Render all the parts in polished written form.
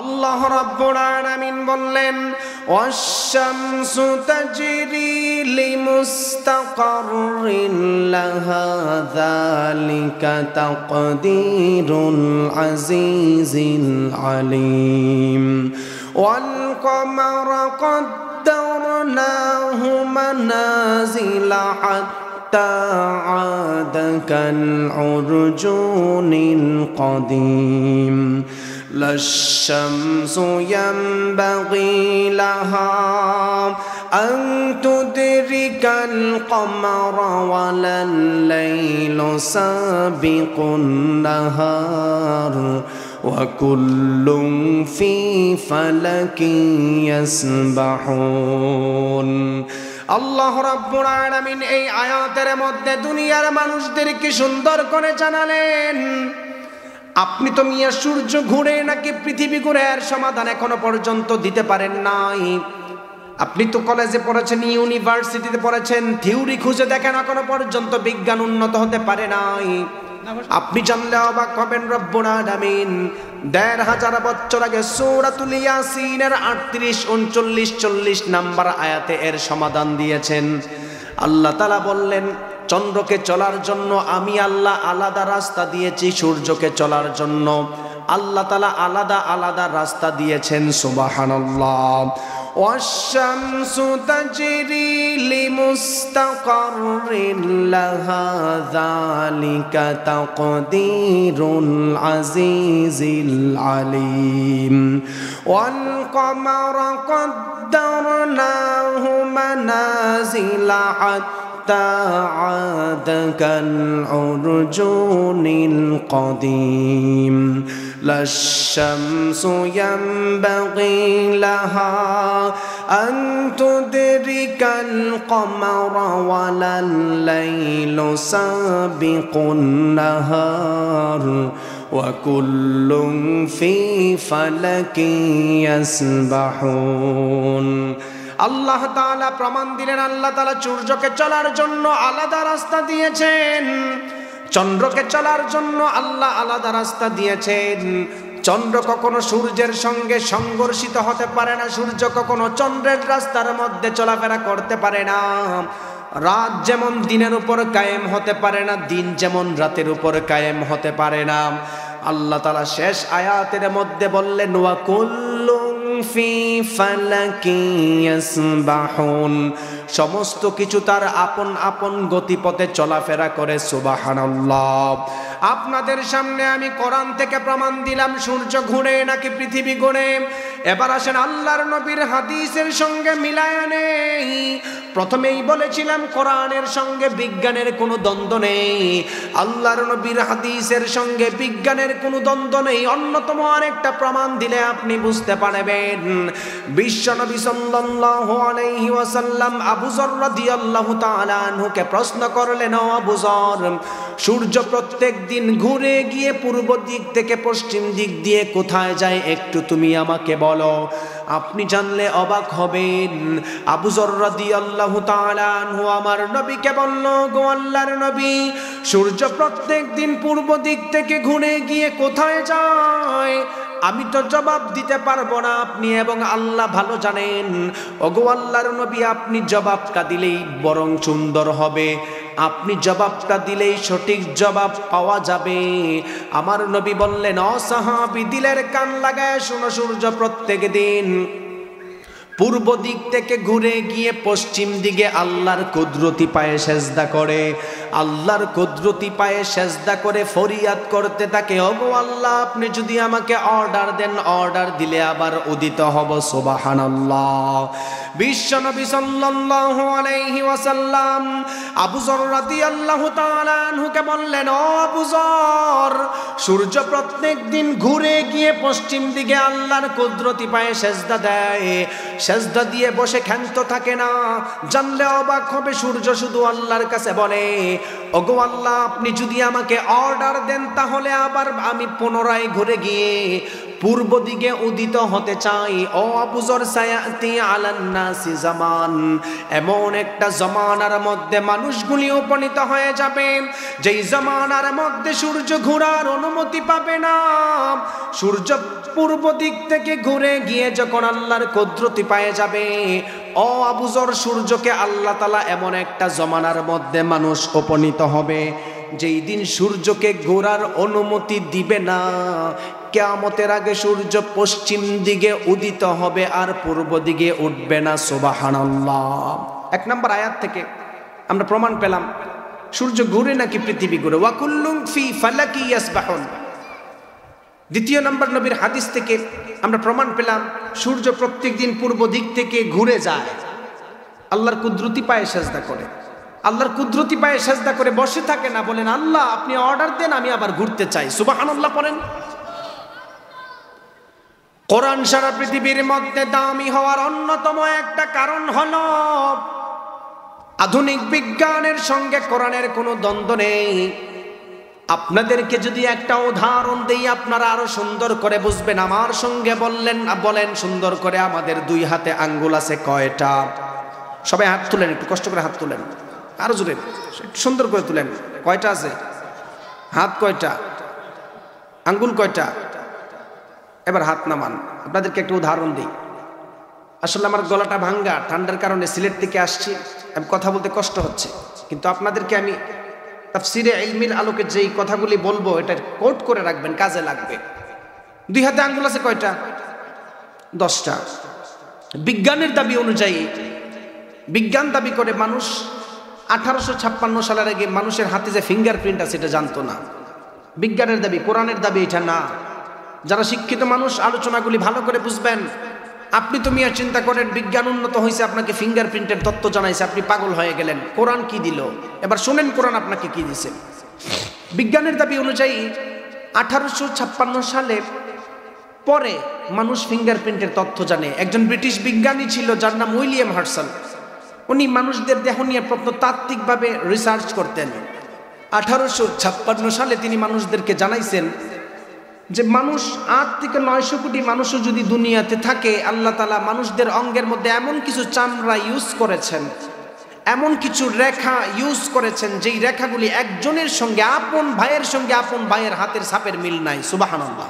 আল্লাহ রাব্বুল আলামিন বললেন ওয়াশ-শামসু তাজরি লিমুস্তাকাররিন লাহা যালিকা তাকদীরুল আজিজিল আলীম ওয়াল কমারা قدرناه منازل حتى عاد كالعرجون القديم لا الشمس ينبغي لها أن تدرك القمر ولا الليل سابق النهار وكل في فلك يسبحون আল্লাহ রাব্বুল আলামিন এই আয়াতের মধ্যে দুনিয়ার মানুষদেরকে সুন্দর করে জানালেন আপনি তো মিয়া সূর্য ঘুরে নাকি পৃথিবী ঘুরে এর সমাধান এখনো পর্যন্ত দিতে পারেন নাই। আপনি তো কলেজে পড়েছেন, ইউনিভার্সিটিতে পড়েছেন, থিওরি খুঁজে দেখেন এখনো পর্যন্ত বিজ্ঞান উন্নত হতে পারে নাই। আপনি জানলে অবাক হবেন রব্বুল আলামিন ১৫০০ বছর আগে সূরাতুল ইয়াসিনের ৩৮, ৩৯, ৪০ নাম্বার আয়াতে এর সমাধান দিয়েছেন। আল্লাহ তাআলা বললেন চন্দ্রকে চলার জন্য আমি আল্লাহ আলাদা রাস্তা দিয়েছি, সূর্যকে চলার জন্য আল্লাহ তাআলা আলাদা আলাদা রাস্তা দিয়েছেন। সুবহানাল্লাহ। ওয়াশ-শামসু তাজরি লিমুস্তাকাররিন লাহা যালিকা তাকদীরুল আজিজিল আলীম ওয়াল কমারা قدرناه منازل حتى عاد كالعرجون القديم لا الشمس ينبغي لها أن تدرك القمر ولا الليل سابق النهار وكل في فلك يسبحون আল্লাহ তাআলা প্রমাণ দিলেন আল্লাহ তাআলা সূর্যকে চলার জন্য আলাদা রাস্তা দিয়েছেন, চন্দ্রকে চলার জন্য আল্লাহ আলাদা রাস্তা দিয়েছেন। চন্দ্র কখনো সূর্যের সঙ্গে সংঘর্ষিত হতে পারে না, সূর্য কখনো চন্দ্রের রাস্তার মধ্যে চলাফেরা করতে পারে না। রাত যেমন দিনের উপর কায়েম হতে পারে না, দিন যেমন রাতের উপর কায়েম হতে পারে না। আল্লাহ তাআলা শেষ আয়াতের মধ্যে বললেন ওয়া কুল্লুন ফি ফালাকি ইয়াসবাহুন, সমস্ত কিছু তার আপন আপন গতিপথে চলাফেরা করে। সুবহানাল্লাহ। আপনাদের সামনে আমি কোরআন থেকে প্রমাণ দিলাম সূর্য ঘুরে নাকি পৃথিবী ঘুরে। এবার আসেন আল্লাহর নবীর হাদিসের সঙ্গে মিলায় নেই। প্রথমেই বলেছিলাম কোরআনের সঙ্গে বিজ্ঞানের কোনো দ্বন্দ্ব নেই, আল্লাহর নবীর হাদিসের সঙ্গে বিজ্ঞানের কোনো দ্বন্দ্ব নেই। অন্যতম আরেকটা প্রমাণ দিলে আপনি বুঝতে পারবেন। বিশ্বনবী সাল্লাল্লাহু আলাইহি ওয়াসাল্লাম আবু যর রাদিয়াল্লাহু তাআলা আনহুকে প্রশ্ন করলেন, ও আবু যর, সূর্য প্রত্যেক দিন ঘুরে গিয়ে পূর্ব দিক থেকে পশ্চিম দিক দিয়ে কোথায় যায় একটু তুমি আমাকে বলো। আপনি জানলে অবাক হবেন। আবু যর রাদিয়াল্লাহু তাআলা আনহু আমার নবীকে বলল, গো আল্লাহর নবী, সূর্য প্রত্যেক দিন পূর্ব দিক থেকে ঘুরে গিয়ে কোথায় যায় আমি তো জবাব দিতে পারবো না, আপনি এবং আল্লাহ ভালো জানেন। ওগো আল্লাহর নবী, আপনি জবাবটা দিলেই বরং সুন্দর হবে, আপনি জবাবটা দিলেই সঠিক জবাব পাওয়া যাবে। আমার নবী বললেন, ও সাহাবী, দিলের কান লাগায় শোনো, সূর্য প্রত্যেক দিন পূর্ব দিক থেকে ঘুরে গিয়ে পশ্চিম দিকে আল্লাহর কুদরতি পায়ে সেজদা করে, আল্লাহর কুদরতি পায়ে সেজদা করে ফরিয়াদ করতে থাকে, ওগো আল্লাহ, আপনি যদি আমাকে অর্ডার দেন, অর্ডার দিলে আবার উদিত হব। সুবহানাল্লাহ। বিশ্বনবী সাল্লাল্লাহু আলাইহি ওয়াসাল্লাম আবু যর রাদিয়াল্লাহু তাআলা আনহুকে বললেন, ও আবু যর, সূর্য প্রত্যেক দিন ঘুরে গিয়ে পশ্চিম দিকে আল্লাহর কুদরতি পায়ে সেজদা দেয়, সেজদা দিয়ে বসে ক্ষান্ত থাকে না। জানলে অবাক হবে, সূর্য শুধু আল্লাহর কাছে বলে, ওগো আল্লাহ, আপনি যদি আমাকে অর্ডার দেন তাহলে আবার আমি পুনরায় ঘুরে গিয়ে পূর্ব দিকে উদিত হতে চাই। ও আবু যর, সায়াতি আলান নাসি জামান, এমন একটা জামানার মধ্যে মানুষগুলি উপনীত হয়ে যাবে যেই জামানার মধ্যে সূর্য ঘোরার অনুমতি পাবে না। সূর্য পূর্ব দিক থেকে ঘুরে গিয়ে যখন আল্লাহর কুদরতি পায়ে যাবে, ও আবু যর, সূর্যকে আল্লাহ তাআলা এমন একটা জামানার মধ্যে মানুষ উপনীত হবে যেই দিন সূর্যকে ঘোরার অনুমতি দিবে না। কিয়ামতের আগে সূর্য পশ্চিম দিকে উদিত হবে আর পূর্ব দিকে উঠবে না। সুবহানাল্লাহ। 1 নম্বর আয়াত থেকে আমরা প্রমাণ পেলাম সূর্য ঘুরে নাকি পৃথিবী ঘুরে। ওয়া কুল্লুম ফি ফালাকি ইয়াসবাহুন। 2 নম্বর নবীর হাদিস থেকে আমরা প্রমাণ পেলাম সূর্য প্রত্যেকদিন পূর্ব দিক থেকে ঘুরে যায়, আল্লাহর কুদরতি পায়ে সেজদা করে। আল্লাহর কুদরতি পায়ে সেজদা করে বসে থাকে না, বলেন আল্লাহ আপনি অর্ডার দেন, আমি আবার ঘুরতে চাই। সুবহানাল্লাহ পড়েন। কোরআন সারা পৃথিবীর মধ্যে দামি হওয়ার অন্যতম একটা কারণ হলো আধুনিক বিজ্ঞানের সঙ্গে কোরআনের কোনো দ্বন্দ্ব নেই। আপনাদেরকে যদি একটা উদাহরণ দেই আপনারা আরো সুন্দর করে বুঝবেন। আমার সঙ্গে বলেন সুন্দর করে, আমাদের 2 হাতে আঙ্গুল আছে কয়টা? সবাই হাত তুলেন, একটু কষ্ট করে হাত তুলেন, আরো জোরে সুন্দর করে তুলেন। কয়টা আছে? হাত কয়টা? আঙ্গুল কয়টা? এবার হাত নামান। আপনাদেরকে একটা উদাহরণ দিই। আসলে আমার গলাটা ভাঙ্গা, ঠান্ডার কারণে সিলেট থেকে আসছি, আমি কথা বলতে কষ্ট হচ্ছে, কিন্তু আপনাদেরকে আমি তাফসিরে ইলমির আলোকে যেই কথাগুলি বলবো এটা কোট করে রাখবেন, কাজে লাগবে। 2 হাতে আঙ্গুল আছে কয়টা? 10টা। বিজ্ঞানের দাবি অনুযায়ী, বিজ্ঞান দাবি করে মানুষ 1856 সালের আগে মানুষের হাতে যে ফিঙ্গারপ্রিন্ট আছে এটা জানতো না। বিজ্ঞানের দাবি, কোরআনের দাবি এটা না। যারা শিক্ষিত মানুষ আলোচনাগুলি ভালো করে বুঝবেন। আপনি তো মিয়া চিন্তা করেন বিজ্ঞান উন্নত হয়েছে, আপনাকে ফিঙ্গারপ্রিন্টের তত্ত্ব জানাইছে, আপনি পাগল হয়ে গেলেন। কোরআন কি দিল? এবার শুনেন কোরআন আপনাকে কি দিছে। বিজ্ঞানের দাবি অনুযায়ী 1856 সালে পরে মানুষ ফিঙ্গারপ্রিন্টের তথ্য জানে। একজন ব্রিটিশ বিজ্ঞানী ছিল যার নাম উইলিয়াম হার্সাল। উনি মানুষদের দেহ নিয়ে প্রত্নতাত্ত্বিকভাবে রিসার্চ করতেন। 1856 সালে তিনি মানুষদেরকে জানাইছেন যে মানুষ 8 থেকে 900 কোটি মানুষও যদি দুনিয়াতে থাকে, আল্লাহ তাআলা মানুষদের অঙ্গের মধ্যে এমন কিছু চামড়া ইউজ করেছেন, এমন কিছু রেখা ইউজ করেছেন যেই রেখাগুলি একজনের সঙ্গে, আপন ভাইয়ের সঙ্গে আপন ভাইয়ের হাতের ছাপের মিল নাই। সুবহানাল্লাহ।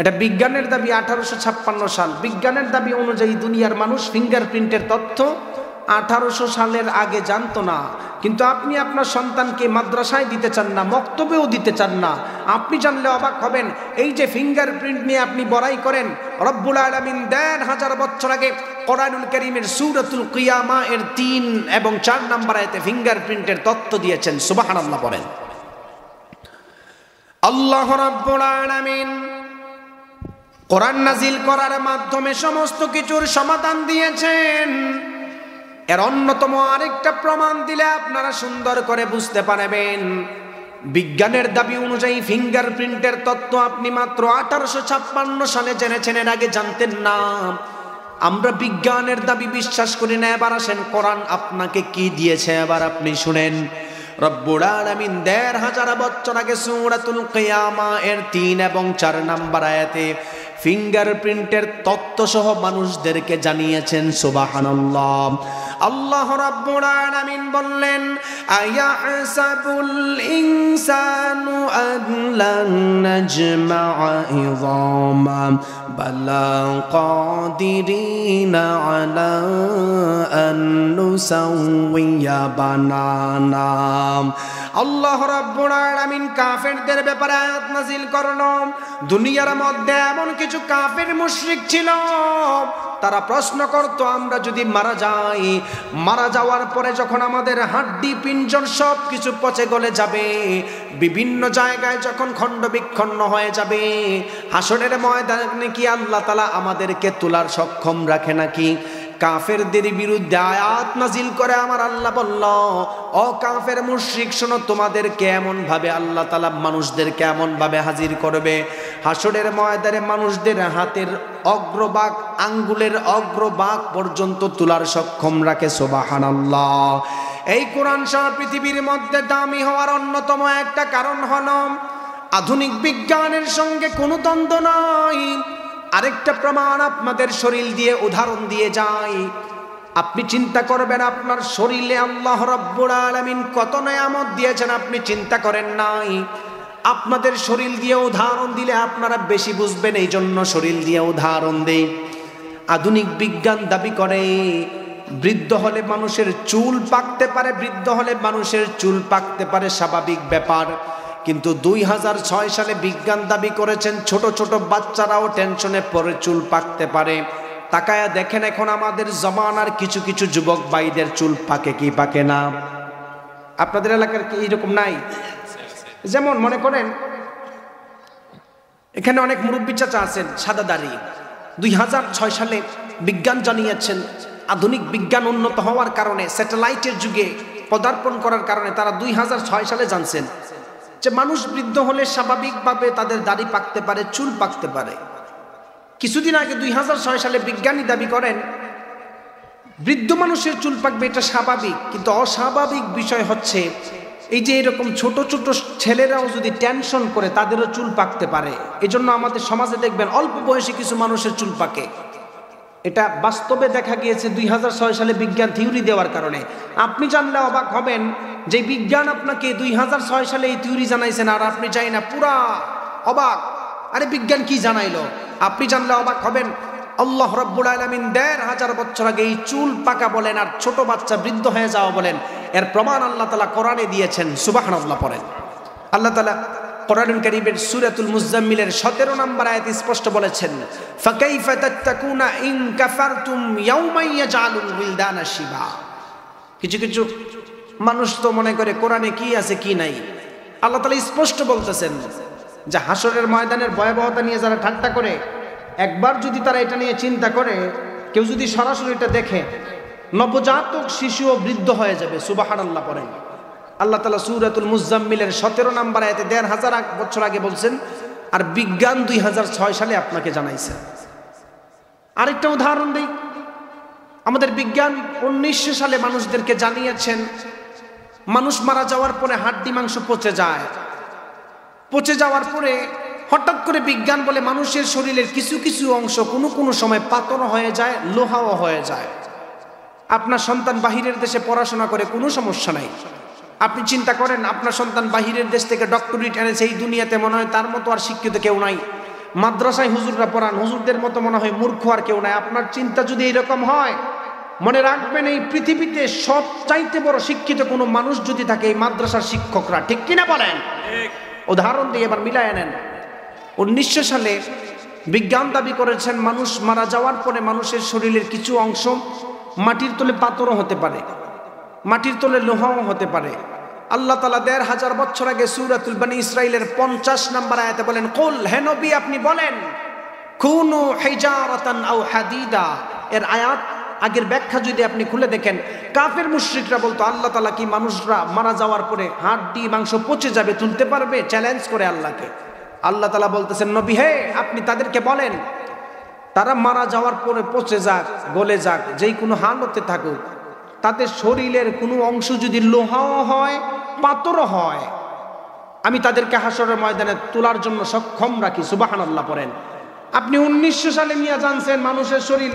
এটা বিজ্ঞানের দাবি 1856 সাল। বিজ্ঞানের দাবি অনুযায়ী দুনিয়ার মানুষ ফিঙ্গারপ্রিন্টের তথ্য 1800 সালের আগে জানতো না। কিন্তু আপনি আপনার সন্তানকে মাদ্রাসায় দিতে চান না, মক্তবেও দিতে চান না। আপনি জানলে অবাক হবেন, এই যে ফিঙ্গারপ্রিন্ট নিয়ে আপনি বড়াই করেন, রব্বুল আলামিন 1000 বছর আগে কোরআনুল কারীমের সূরাতুল কিয়ামা এর 3 এবং 4 নম্বর আয়াতে ফিঙ্গারপ্রিন্টের তথ্য দিয়েছেন। সুবহানাল্লাহ বলেন। আল্লাহ রাব্বুল আলামিন কোরআন নাজিল করার মাধ্যমে সমস্ত কিছুর সমাধান দিয়েছেন। এর অন্যতম আরেকটা প্রমাণ দিলে আপনারা সুন্দর করে বুঝতে পারবেন। বিজ্ঞানের দাবি অনুযায়ী ফিঙ্গারপ্রিন্টের তত্ত্ব আপনি মাত্র 1856 সালে জেনেছেন, এর আগে জানতেন না। আমরা বিজ্ঞানের দাবি বিশ্বাস করি না। এবার আসেন কোরআন আপনাকে কি দিয়েছে, এবার আপনি শুনেন। রব্বুল আলামিন 1000 বছর আগে সূরাতুল কিয়ামা এর 3 এবং 4 নম্বর আয়াতে ফিঙ্গারপ্রিন্টের তত্ত্ব সহ মানুষদেরকে জানিয়েছেন। সুবহানাল্লাহ। আল্লাহ রাব্বুল আলামিন বললেন, আয়াহসাবুল ইনসানু আল্লান নাজমা'a ইযামা বালা কাদিরিনা আলা আন নুসাউইয়া বানানা। আল্লাহ রাব্বুল আলামিন কাফেরদের ব্যাপারে আয়াত নাযিল করলো। দুনিয়ার মধ্যে এমন কিছু কাফের মুশরিক ছিল, তারা প্রশ্ন করত আমরা যদি মারা যাই, মারা যাওয়ার পরে যখন আমাদের হাড্ডি পিঞ্জর সব কিছু পচে গলে যাবে, বিভিন্ন জায়গায় যখন খণ্ড বিখণ্ড হয়ে যাবে, হাসরের ময়দানে কি আল্লাহ তাআলা আমাদেরকে তোলার সক্ষম রাখে নাকি? কাফেরদের বিরুদ্ধে আয়াত নাজিল করে আমার আল্লাহ বলল, ও কাফের মুশরিক শোনো, তোমাদেরকে এমন ভাবে আল্লাহ তাআলা মানুষদেরকে এমন ভাবে হাজির করবে, হাসরের ময়দানে মানুষদের হাতের অগ্রভাগ, আঙ্গুলের অগ্রভাগ পর্যন্ত তোলার সক্ষম রাখে। সুবহানাল্লাহ। এই কোরআন সারা পৃথিবীর মধ্যে দামি হওয়ার অন্যতম একটা কারণ হলো আধুনিক বিজ্ঞানের সঙ্গে কোনো দ্বন্দ্ব নাই। আরেকটা প্রমাণ আপনাদের শরীর দিয়ে উদাহরণ দিয়ে যায়। আপনি চিন্তা করবেন আপনার শরীরে আল্লাহ রাব্বুল আলামিন কত নেয়ামত দিয়েছেন, আপনি চিন্তা করেন নাই। আপনাদের শরীর দিয়ে উদাহরণ দিলে আপনারা বেশি বুঝবেন, এই জন্য শরীর দিয়ে উদাহরণ দেই। আধুনিক বিজ্ঞান দাবি করে বৃদ্ধ হলে মানুষের চুল পাকতে পারে, বৃদ্ধ হলে মানুষের চুল পাকতে পারে, স্বাভাবিক ব্যাপার। কিন্তু 2006 সালে বিজ্ঞান দাবি করেছেন ছোট ছোট বাচ্চারাও টেনশনে পড়ে চুল পাকতে পারে। তাকায়া দেখেন এখন আমাদের জমানার কিছু কিছু যুবক ভাইদের চুল পাকে কি পাকে না? আপনাদের এলাকার কি এরকম নাই? যেমন মনে করেন এখানে অনেক মুরব্বী চাচা আছেন সাদা দাড়ি। 2006 সালে বিজ্ঞান জানিয়েছেন আধুনিক বিজ্ঞান উন্নত হওয়ার কারণে, স্যাটেলাইটের যুগে পদার্পণ করার কারণে তারা 2006 সালে জানছেন যে মানুষ বৃদ্ধ হলে স্বাভাবিকভাবে তাদের দাড়ি পাকতে পারে, চুল পাকতে পারে। কিছুদিন আগে 2006 সালে বিজ্ঞানী দাবি করেন বৃদ্ধ মানুষের চুল পাকবে, এটা স্বাভাবিক। কিন্তু অস্বাভাবিক বিষয় হচ্ছে এই যে এরকম ছোট ছোট ছেলেরাও যদি টেনশন করে তাদেরও চুল পাকতে পারে। এই জন্য আমাদের সমাজে দেখবেন অল্প বয়সী কিছু মানুষের চুল পাকে। এটা বাস্তবে দেখা গিয়েছে 2006 সালে বিজ্ঞান থিওরি দেওয়ার কারণে। আপনি জানলে অবাক হবেন যে বিজ্ঞান আপনাকে 2006 সালে এই থিওরি জানাইছেন, আর আপনি চাই না, পুরা অবাক। আরে বিজ্ঞান কি জানাইলো? আপনি জানলে অবাক হবেন আল্লাহ রাব্বুল আলামিন ১৫০০ বছর আগে এই চুল পাকা বলেন আর ছোট বাচ্চা বৃদ্ধ হয়ে যাওয়া বলেন, এর প্রমাণ আল্লাহ তাআলা কোরআনে দিয়েছেন। সুবহানাল্লাহ পড়েন। আল্লাহ তাআলা কোরআনুল কারীমের সূরাতুল মুজাম্মিলের 17 নম্বর আয়াতে স্পষ্ট বলেছেন, ফাকাইফা তাত্তাকুনা ইন কাফারতুম ইয়াওমান ইয়াজআলুল উলদানা শিবা। কিছু কিছু মানুষ তো মনে করে কোরআনে কি আছে কি নাই। আল্লাহ তাআলা স্পষ্ট বলতেছেন যে হাসরের ময়দানের ভয়াবহতা নিয়ে যারা ঠাট্টা করে, একবার যদি তারা এটা নিয়ে চিন্তা করে, কেউ যদি সরাসরি এটা দেখে, নবজাতক শিশুও বৃদ্ধ হয়ে যাবে। সুবহানাল্লাহ পড়েন। আল্লাহ তাআলা সূরাতুল মুজাম্মিলের 17 নম্বর আয়াতে ১৫০০ বছর আগে বলছেন, আর বিজ্ঞান 2006 সালে আপনাকে জানাইছে। আরেকটা উদাহরণ দিই, আমাদের বিজ্ঞান 1900 সালে মানুষদেরকে জানিয়েছেন মানুষ মারা যাওয়ার পরে হাড্ডি মাংস পচে যায়। পচে যাওয়ার পরে হঠাৎ করে বিজ্ঞান বলে মানুষের শরীরের কিছু কিছু অংশ কোনো কোনো সময় পাথর হয়ে যায়, লোহাও হয়ে যায়। আপনার সন্তান বাহিরের দেশে পড়াশোনা করে, কোনো সমস্যা নাই। আপনি চিন্তা করেন আপনার সন্তান বাহিরের দেশ থেকে ডক্টরেট এনেছে, এই দুনিয়াতে মনে হয় তার মতো আর শিক্ষিত কেউ নাই। মাদ্রাসায় হুজুররা পড়ান, হুজুরদের মতো মনে হয় মূর্খ আর কেউ নাই। আপনার চিন্তা যদি এইরকম হয়, মনে রাখবেন এই পৃথিবীতে সবচাইতে বড় শিক্ষিত কোনো মানুষ যদি থাকে, এই মাদ্রাসার শিক্ষকরা। ঠিক কিনা বলেন? উদাহরণ দিয়ে এবার মিলায় নেন। 1900 সালে বিজ্ঞান দাবি করেছেন মানুষ মারা যাওয়ার পরে মানুষের শরীরের কিছু অংশ মাটির তলে পাথরও হতে পারে, মাটির তলে লোহাও হতে পারে। আল্লাহ তাআলা ১৫০০ বছর আগে সূরাতুল বনী ইসরাইলের 50 নম্বর আয়াতে বলেন, কুল, হে নবী আপনি বলেন, কুনু হিজারাতান আও হাদিদা। এর আয়াত আগের ব্যাখ্যা যদি আপনি খুলে দেখেন, কাফের মুশরিকরা বলতো আল্লাহ তাআলা কি মানুষরা মারা যাওয়ার পরে হাড্ডি মাংস পচে যাবে তুলতে পারবে? চ্যালেঞ্জ করে আল্লাহকে। আল্লাহ তাআলা বলতেছেন, নবী হে আপনি তাদেরকে বলেন তারা মারা যাওয়ার পরে পচে যাক, গলে যাক, যেই কোনো হালতে থাকুক, তাদের শরীরের কোনো অংশ যদি লোহাও হয়, পাথরও হয়, আমি তাদেরকে হাসরের ময়দানে তোলার জন্য সক্ষম রাখি। সুবহানাল্লাহ পড়েন। আপনি 1900 সালে মিয়া জানছেন মানুষের শরীর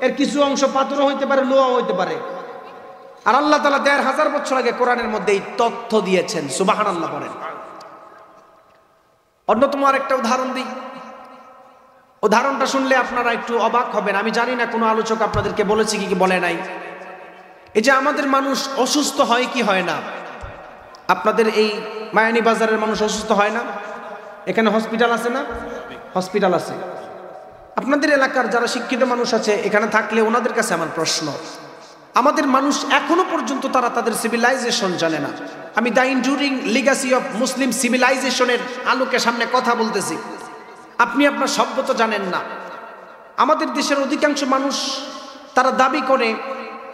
এর কিছু অংশ পাথরও হইতে পারে, লোহাও হইতে পারে। আর আল্লাহ তাআলা ১৫০০ বছর আগে কোরআনের মধ্যে এই তথ্য দিয়েছেন। সুবহানাল্লাহ পড়েন। অন্যতম আরেকটা উদাহরণ দিই। উদাহরণটা শুনলে আপনারা একটু অবাক হবেন। আমি জানি না কোনো আলোচক আপনাদেরকে বলেছে কি বলে নাই। এই যে আমাদের মানুষ অসুস্থ হয় কি হয় না, আপনাদের এই মায়ানী বাজারের মানুষ অসুস্থ হয় না? এখানে হসপিটাল আছে না? হসপিটাল আছে। আপনাদের এলাকার যারা শিক্ষিত মানুষ আছে এখানে থাকলে ওনাদের কাছে আমার প্রশ্ন, আমাদের মানুষ এখনো পর্যন্ত তারা তাদের সিভিলাইজেশন জানে না। আমি দ্য ইনডিউরিং লিগাসি অফ মুসলিম সিভিলাইজেশনের আলোকে সামনে কথা বলতেছি। আপনি আপনার সভ্যতা জানেন না। আমাদের দেশের অধিকাংশ মানুষ তারা দাবি করে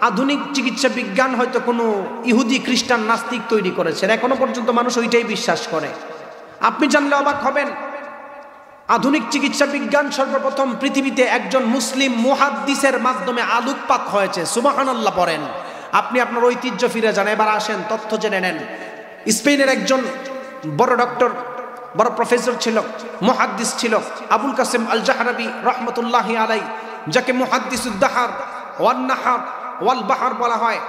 আধুনিক চিকিৎসা বিজ্ঞান হয়তো কোনো ইহুদি খ্রিস্টান নাস্তিক তৈরি করেছে, এখনো পর্যন্ত মানুষ ওইটাই বিশ্বাস করে। আপনি জানলে অবাক হবেন, আধুনিক চিকিৎসা বিজ্ঞান সর্বপ্রথম পৃথিবীতে একজন মুসলিম মুহাদ্দিসের মাধ্যমে আলোকপাত হয়েছে। সুবহানাল্লাহ পড়েন। আপনি আপনার ঐতিহ্য ফিরে যান। এবার আসেন তথ্য জেনে নেন। স্পেনের একজন বড় ডক্টর, বড় প্রফেসর ছিল, মুহাদ্দিস ছিল, আবুল কাসেম আল জাহরাবি রহমতুল্লাহি আলাই, যাকে মুহাদ্দিসুদ দাহর ওয়ান নাহার ওয়াল বাহার বলা হয়।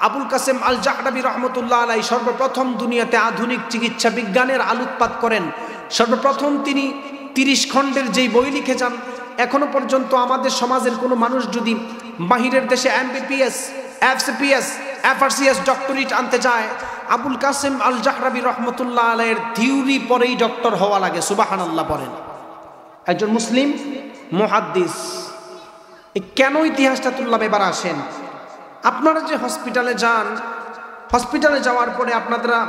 আবুল কাসেম আল জাহরাবি রহমতুল্লাহ আলাই সর্বপ্রথম দুনিয়াতে আধুনিক চিকিৎসা বিজ্ঞানের আলোকপাত করেন। সর্বপ্রথম তিনি 30 খণ্ডের যেই বই লিখে যান, এখনো পর্যন্ত আমাদের সমাজের কোনো মানুষ যদি বাহিরের দেশে MBBS, FCPS, FRCS ডক্টরেট আনতে যায়, আবুল কাসেম আল জাহরাবি রহমতুল্লাহ আলাইয়ের থিওরি পরেই ডক্টর হওয়া লাগে। সুবহানাল্লাহ পড়েন। একজন মুসলিম মুহাদ্দিস। কেন ইতিহাসটা তুললাম? এবার আসেন। আপনারা যে হসপিটালে যান, হসপিটালে যাওয়ার পরে আপনারা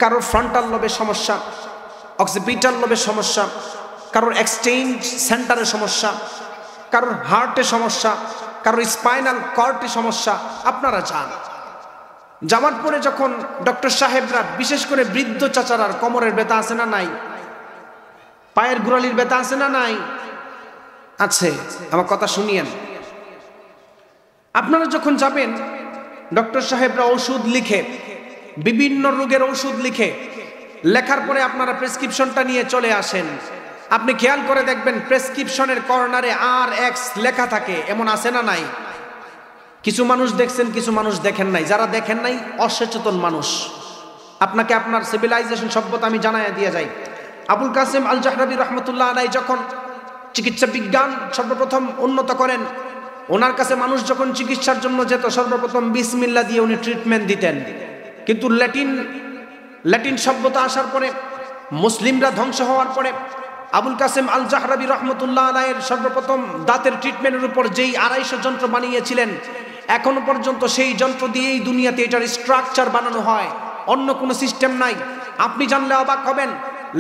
কারোর ফ্রন্টাল লোবের সমস্যা, অক্সিপিটাল লোবের সমস্যা, কারোর এক্সচেঞ্জ সেন্টারের সমস্যা, কারোর হার্টের সমস্যা, কারোর স্পাইনাল কর্ডের সমস্যা, আপনারা যান। যাওয়ার পরে যখন ডক্টর সাহেবরা, বিশেষ করে বৃদ্ধ চাচারার কোমরের ব্যথা আছে না নাই? পায়ের গোড়ালির ব্যথা আছে না নাই? আছে। আমার কথা শুনিয়েন। আপনারা যখন যাবেন, ডক্টর সাহেবরা ওষুধ লিখে, বিভিন্ন রোগের ওষুধ লিখে, লেখার পরে আপনারা প্রেসক্রিপশনটা নিয়ে চলে আসেন। আপনি খেয়াল করে দেখবেন প্রেসক্রিপশনের কর্নারে RX লেখা থাকে, এমন আছে না নাই? কিছু মানুষ দেখছেন, কিছু মানুষ দেখেন নাই। যারা দেখেন নাই অসচেতন মানুষ। আপনাকে আপনার সিভিলাইজেশন সভ্যতা আমি জানাইয়া দিয়ে যাই। আবুল কাসেম আল জাহরাবি রহমতুল্লাহ আলাই যখন চিকিৎসা বিজ্ঞান সর্বপ্রথম উন্নত করেন, ওনার কাছে মানুষ যখন চিকিৎসার জন্য যেত, সর্বপ্রথম বিসমিল্লাহ দিয়ে উনি ট্রিটমেন্ট দিতেন। কিন্তু ল্যাটিন সভ্যতা আসার পরে, মুসলিমরা ধ্বংস হওয়ার পরে, আবুল কাসেম আল জাহরাবি রহমতুল্লাহ আলাইয়ের সর্বপ্রথম দাঁতের ট্রিটমেন্টের উপর যেই 250 যন্ত্র বানিয়েছিলেন, এখনো পর্যন্ত সেই যন্ত্র দিয়েই দুনিয়াতে এটার স্ট্রাকচার বানানো হয়, অন্য কোনো সিস্টেম নাই। আপনি জানলে অবাক হবেন,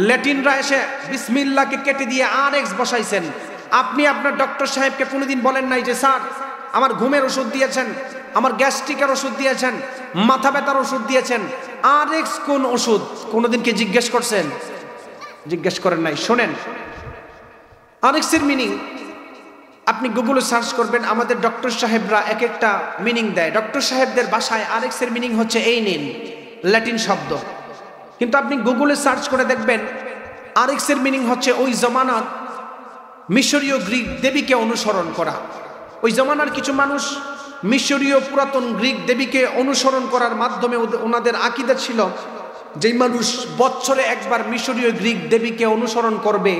ল্যাটিনরা এসে বিসমিল্লাহকে কেটে দিয়ে RX বসাইছেন। আপনি আপনার ডক্টর সাহেবকে কোনোদিন বলেন নাই যে স্যার আমার ঘুমের ওষুধ দিয়েছেন, আমার গ্যাস্ট্রিকের ওষুধ দিয়েছেন, মাথা ব্যথার ওষুধ দিয়েছেন, RX কোন ওষুধ? কোনোদিন কি জিজ্ঞেস করছেন? জিজ্ঞেস করেন নাই। শোনেন, RX এর মিনিং আপনি গুগলে সার্চ করবেন, আমাদের ডক্টর সাহেবরা এক একটা মিনিং দেয়। ডক্টর সাহেবদের ভাষায় RX এর মিনিং হচ্ছে এই নিন, ল্যাটিন শব্দ। কিন্তু আপনি গুগলে সার্চ করে দেখবেন RX এর মিনিং হচ্ছে ওই জমানার মিশরীয় গ্রিক দেবীকে অনুসরণ করা। ওই জমানার কিছু মানুষ মিশরীয় পুরাতন গ্রিক দেবীকে অনুসরণ করার মাধ্যমে ওনাদের আকীদা ছিল, যেই মানুষ বছরে একবার মিশরীয় গ্রিক দেবীকে অনুসরণ করবে,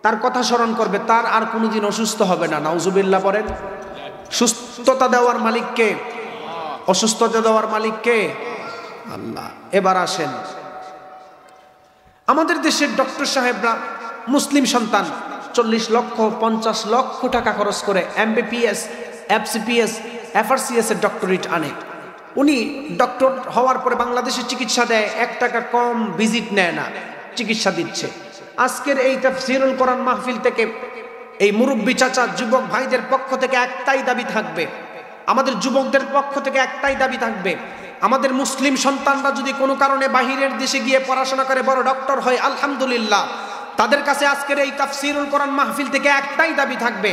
তার কথা স্মরণ করবে, তার আর কোনোদিন অসুস্থ হবে না। নাউজুবিল্লাহ পড়েন। সুস্থতা দেওয়ার মালিক কে? অসুস্থতা দেওয়ার মালিক কে? আল্লাহ। এবার আসেন, আমাদের দেশের ডক্টর সাহেবরা মুসলিম সন্তান 40 লক্ষ 50 লক্ষ টাকা খরচ করে MBBS, FCPS, FRCS এর ডক্টরেট আনে। উনি ডক্টর হওয়ার পরে বাংলাদেশে চিকিৎসা দেয়, 1 টাকা কম ভিজিট নেয় না, চিকিৎসা দিচ্ছে। আজকের এই তাফসীরুল কোরআন মাহফিল থেকে এই মুরব্বী চাচা যুবক ভাইদের পক্ষ থেকে একটাই দাবি থাকবে, আমাদের যুবকদের পক্ষ থেকে একটাই দাবি থাকবে, আমাদের মুসলিম সন্তানরা যদি কোনো কারণে বাহিরের দেশে গিয়ে পড়াশোনা করে বড় ডক্টর হয়, আলহামদুলিল্লাহ, তাদের কাছে আজকের এই তাফসীরুল কোরআন মাহফিল থেকে একটাই দাবি থাকবে,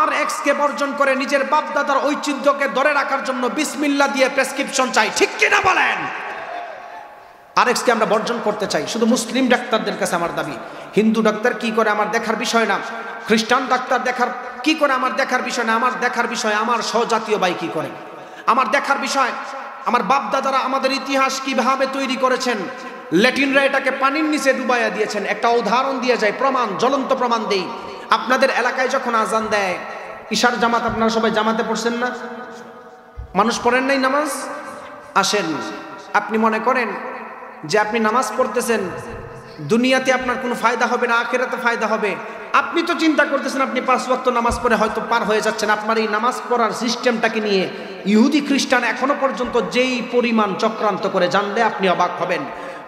RX কে বর্জন করে নিজের বাপ দাদার ঐতিহ্যকে ধরে রাখার জন্য বিসমিল্লাহ দিয়ে প্রেসক্রিপশন চাই। ঠিক কিনা বলেন? RX কে আমরা বর্জন করতে চাই। শুধু মুসলিম ডাক্তারদের কাছে আমার দাবি। হিন্দু ডাক্তার কি করে আমার দেখার বিষয় না, খ্রিস্টান ডাক্তার কি করে আমার দেখার বিষয় না। আমার দেখার বিষয় আমার স্বজাতীয় ভাই কি করে, আমার দেখার বিষয় আমার বাপ দাদারা আমাদের ইতিহাস কিভাবে তৈরি করেছেন। ল্যাটিনরা এটাকে পানির নিচে ডুবাইয়া দিয়েছেন। একটা উদাহরণ দিয়ে যায়, প্রমাণ, জ্বলন্ত প্রমাণ দেই। আপনাদের এলাকায় যখন আজান দেয়, ইশার জামাত, আপনারা সবাই জামাতে পড়ছেন না? মানুষ পড়েন নাই নামাজ? আসেন, আপনি মনে করেন যে আপনি নামাজ পড়তেছেন, দুনিয়াতে আপনার কোনো ফায়দা হবে না, আখিরাতে ফায়দা হবে। আপনি তো চিন্তা করতেছেন আপনি 5 ওয়াক্ত নামাজ পড়ে হয়তো পার হয়ে যাচ্ছেন। আপনার এই নামাজ পড়ার সিস্টেমটাকে নিয়ে ইহুদি খ্রিস্টান এখনো পর্যন্ত যেই পরিমাণ চক্রান্ত করে, জানলে আপনি অবাক হবেন।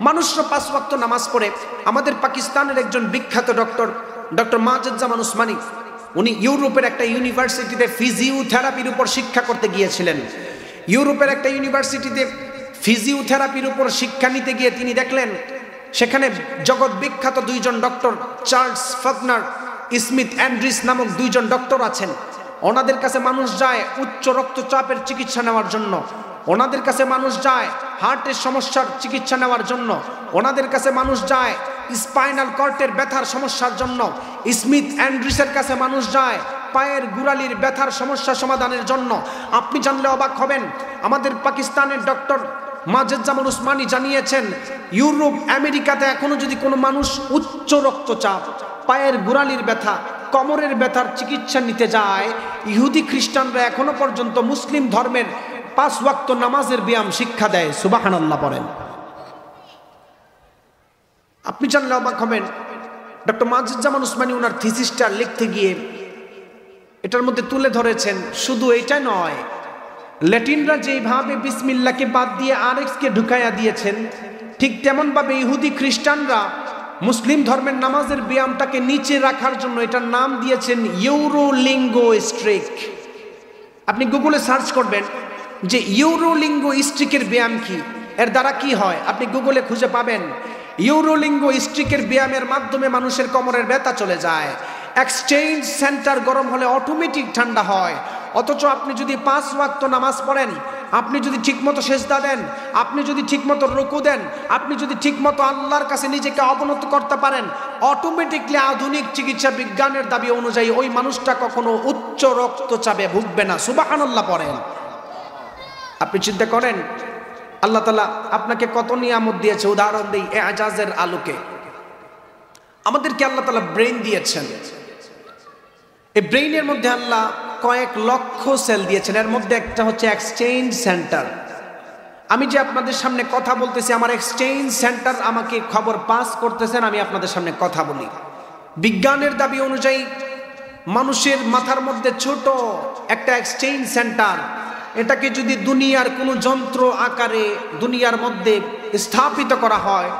মানুষরা 5 ওয়াক্ত নামাজ পড়ে। আমাদের পাকিস্তানের একজন বিখ্যাত ডক্টর মাজেদজামান উসমানী, উনি ইউরোপের একটা ইউনিভার্সিটিতে ফিজিওথেরাপির উপর শিক্ষা করতে গিয়েছিলেন। ইউরোপের একটা ইউনিভার্সিটিতে ফিজিওথেরাপির উপর শিক্ষা নিতে গিয়ে তিনি দেখলেন সেখানে জগৎ বিখ্যাত 2 জন ডক্টর, চার্লস ফাকনার, স্মিথ অ্যান্ড্রিস নামক 2 জন ডক্টর আছেন। ওনাদের কাছে মানুষ যায় উচ্চ রক্তচাপের চিকিৎসা নেওয়ার জন্য, ওনাদের কাছে মানুষ যায় হার্টের সমস্যার চিকিৎসা নেওয়ার জন্য, ওনাদের কাছে মানুষ যায় স্পাইনাল কর্ডের ব্যথার সমস্যার জন্য, স্মিথ অ্যান্ড্রিসের কাছে মানুষ যায় পায়ের গুড়ালির ব্যথার সমস্যা সমাধানের জন্য। আপনি জানলে অবাক হবেন, আমাদের পাকিস্তানের ডক্টর মাজেজ্জামান উসমানী জানিয়েছেন ইউরোপ আমেরিকাতে এখনো যদি কোনো মানুষ উচ্চ রক্তচাপ, পায়ের গুড়ালির ব্যথা, কোমরের ব্যথার চিকিৎসা নিতে যায়, ইহুদি খ্রিস্টানরা এখনো পর্যন্ত মুসলিম ধর্মের 5 ওয়াক্ত নামাজের ব্যায়াম শিক্ষা দেয়। সুবহানাল্লাহ পড়েন। আপনি জানলে অবাক হবেন, ডক্টর মাজেজ্জামান উসমানী ওনার থিসিসটা লিখতে গিয়ে এটার মধ্যে তুলে ধরেছেন শুধু এটা নয়, ল্যাটিনরা যেইভাবে বিসমিল্লাহকে বাদ দিয়ে আরএক্সকে ঢুকাইয়া দিয়েছেন, ঠিক তেমনভাবে ইহুদি খ্রিস্টানরা মুসলিম ধর্মের নামাজের ব্যায়ামটাকে নিচে রাখার জন্য এটার নাম দিয়েছেন ইউরোলিঙ্গোস্ট্রিক। আপনি গুগলে সার্চ করবেন যে ইউরোলিঙ্গোস্ট্রিকের ব্যায়াম কি, এর দ্বারা কি হয়, আপনি গুগলে খুঁজে পাবেন ইউরোলিঙ্গোস্ট্রিকের ব্যায়ামের মাধ্যমে মানুষের কোমরের ব্যথা চলে যায়, এক্সচেঞ্জ সেন্টার গরম হলে অটোমেটিক ঠান্ডা হয়। অথচ আপনি যদি 5 ওয়াক্ত নামাজ পড়েন, আপনি যদি ঠিকমতো সেজদা দেন, আপনি যদি ঠিকমতো রুকু দেন, আপনি যদি ঠিকমতো আল্লাহর কাছে নিজেকে অবনত করতে পারেন, অটোমেটিকলি আধুনিক চিকিৎসা বিজ্ঞানের দাবি অনুযায়ী ওই মানুষটা কখনো উচ্চ রক্তচাপে ভুগবে না। সুবহানাল্লাহ পড়েন। আপনি চিন্তা করেন আল্লাহ তাআলা আপনাকে কত নিয়ামত দিয়েছে। উদাহরণ দিই এজাজের আলোকে, আমাদেরকে আল্লাহ তাআলা ব্রেন দিয়েছেন। এই ব্রেইনের মধ্যে আল্লাহ কয়েক লক্ষ সেল দিয়েছেন, এর মধ্যে একটা হচ্ছে এক্সচেঞ্জ সেন্টার। আমি যে আপনাদের সামনে কথা বলতেছি, আমার এক্সচেঞ্জ সেন্টার আমাকে খবর পাস করতেছেন, আমি আপনাদের সামনে কথা বলি। বিজ্ঞানের দাবি অনুযায়ী মানুষের মাথার মধ্যে ছোট একটা এক্সচেঞ্জ সেন্টার, এটাকে যদি দুনিয়ার কোনো যন্ত্র আকারে দুনিয়ার মধ্যে স্থাপিত করা হয়,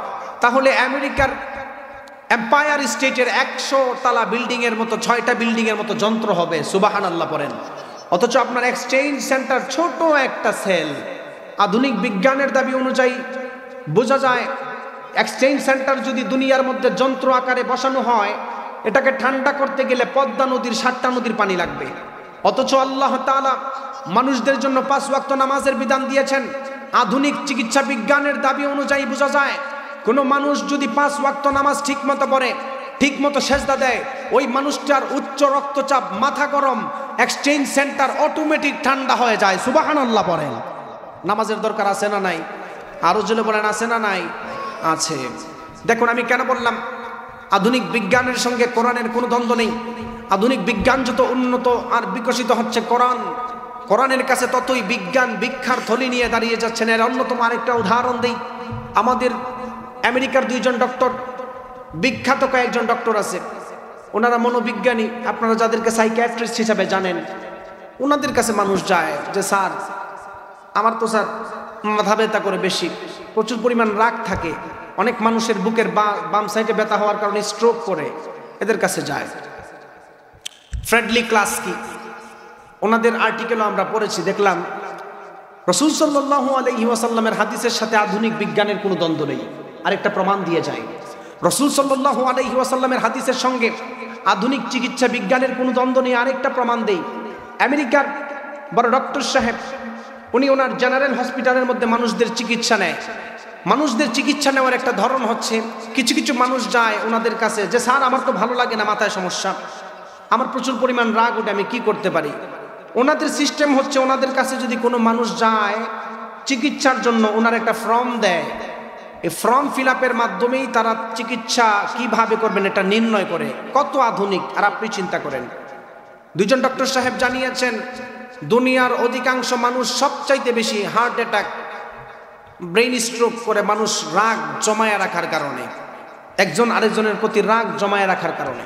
তাহলে আমেরিকার এম্পায়ার স্টেটের 100 তলা বিল্ডিং এর মতো 6টা বিল্ডিং এর মতো যন্ত্র হবে। সুবহানাল্লাহ পড়েন। অথচ আপনার এক্সচেঞ্জ সেন্টার ছোট একটা সেল। আধুনিক বিজ্ঞানের দাবি অনুযায়ী বোঝা যায় এক্সচেঞ্জ সেন্টার যদি দুনিয়ার মধ্যে যন্ত্র আকারে বসানো হয়, এটাকে ঠান্ডা করতে গেলে পদ্মা নদীর 7টা নদীর পানি লাগবে। অথচ আল্লাহ তাআলা মানুষদের জন্য 5 ওয়াক্ত নামাজের বিধান দিয়েছেন। আধুনিক চিকিৎসা বিজ্ঞানের দাবি অনুযায়ী বোঝা যায় কোনো মানুষ যদি 5 ওয়াক্ত নামাজ ঠিক মতো পড়ে, ঠিক মতো সেজদা দেয়, ওই মানুষটার উচ্চ রক্তচাপ, মাথা গরম, এক্সচেঞ্জ সেন্টার অটোমেটিক ঠান্ডা হয়ে যায়। সুবহানাল্লাহ পড়েন। নামাজের দরকার আছে না নাই? আরো জোরে বলেন, আছে না নাই? আছে। দেখুন আমি কেন বললাম আধুনিক বিজ্ঞানের সঙ্গে কোরআনের কোনো দ্বন্দ্ব নেই। আধুনিক বিজ্ঞান যত উন্নত আর বিকশিত হচ্ছে, কোরআনের কাছে ততই বিজ্ঞান ভিক্ষার থলি নিয়ে দাঁড়িয়ে যাচ্ছেন। এর অন্যতম আরেকটা উদাহরণ দেই। আমাদের আমেরিকার 2 জন ডক্টর, বিখ্যাত কয়েকজন ডক্টর আছে, ওনারা মনোবিজ্ঞানী, আপনারা যাদেরকে সাইকিয়াট্রিস্ট হিসাবে জানেন। ওনাদের কাছে মানুষ যায় যে স্যার আমার তো স্যার মাথা ব্যথা করে বেশি, প্রচুর পরিমাণ রাগ থাকে, অনেক মানুষের বুকের বাম সাইডে ব্যথা হওয়ার কারণে স্ট্রোক করে, এদের কাছে যায়। ফ্রেডলি ক্লাস্কি, ওনাদের আর্টিকেলও আমরা পড়েছি, দেখলাম রাসূল সাল্লাল্লাহু আলাইহি ওয়াসাল্লামের হাদিসের সাথে আধুনিক বিজ্ঞানের কোনো দ্বন্দ্ব নেই। আরেকটা প্রমাণ দিয়ে যায়, রাসূল সাল্লাল্লাহু আলাইহি ওয়াসাল্লামের হাদিসের সঙ্গে আধুনিক চিকিৎসা বিজ্ঞানের কোনো দ্বন্দ্ব নেই। আরেকটা প্রমাণ দেই, আমেরিকার বড় ডক্টর সাহেব, উনি ওনার জেনারেল হসপিটালের মধ্যে মানুষদের চিকিৎসা নেয়। মানুষদের চিকিৎসা নেওয়ার একটা ধরন হচ্ছে, কিছু কিছু মানুষ যায় ওনাদের কাছে যে স্যার আমার তো ভালো লাগে না, মাথায় সমস্যা, আমার প্রচুর পরিমাণ রাগ ওঠে, আমি কি করতে পারি? ওনাদের সিস্টেম হচ্ছে ওনাদের কাছে যদি কোনো মানুষ যায় চিকিৎসার জন্য, ওনার একটা ফর্ম দেয়, এই ফর্ম ফিল আপের মাধ্যমেই তারা চিকিৎসা কিভাবে করবেন এটা নির্ণয় করে। কত আধুনিক! আর আপনি চিন্তা করেন, 2 জন ডক্টর সাহেব জানিয়েছেন দুনিয়ার অধিকাংশ মানুষ সবচাইতে বেশি হার্ট অ্যাটাক, ব্রেইন স্ট্রোক করে মানুষ রাগ জমায়া রাখার কারণে, একজন আরেকজনের প্রতি রাগ জমায়া রাখার কারণে।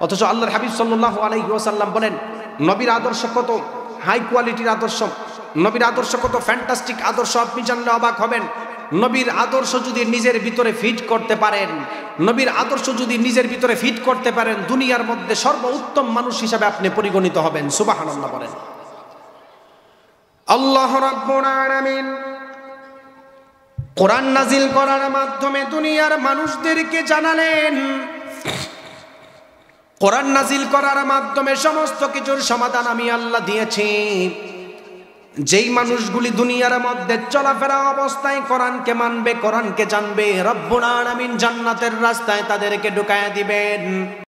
অথচ আল্লাহর হাবিব সাল্লাল্লাহু আলাইহি ওয়াসাল্লাম বলেন নবীর আদর্শ কত হাই কোয়ালিটির আদর্শ, নবীর আদর্শ কত ফ্যান্টাস্টিক আদর্শ। আপনি জানলে অবাক হবেন, নবীর আদর্শ যদি নিজের ভিতরে ফিট করতে পারেন, নবীর আদর্শ যদি নিজের ভিতরে ফিট করতে পারেন, দুনিয়ার মধ্যে সর্বোত্তম মানুষ হিসাবে আপনি পরিগণিত হবেন। সুবহানাল্লাহ বলেন। আল্লাহ রাব্বুল আলামিন কোরআন নাজিল করার মাধ্যমে দুনিয়ার মানুষদেরকে জানালেন কোরআন নাজিল করার মাধ্যমে সমস্ত কিছুর সমাধান আমি আল্লাহ দিয়েছি। যেই মানুষগুলি দুনিয়ার মধ্যে চলাফেরা অবস্থায় কোরআনকে মানবে, কোরআনকে জানবে, রব্বুল আলামিন জান্নাতের রাস্তায় তাদেরকে ঢুকায়া দিবেন।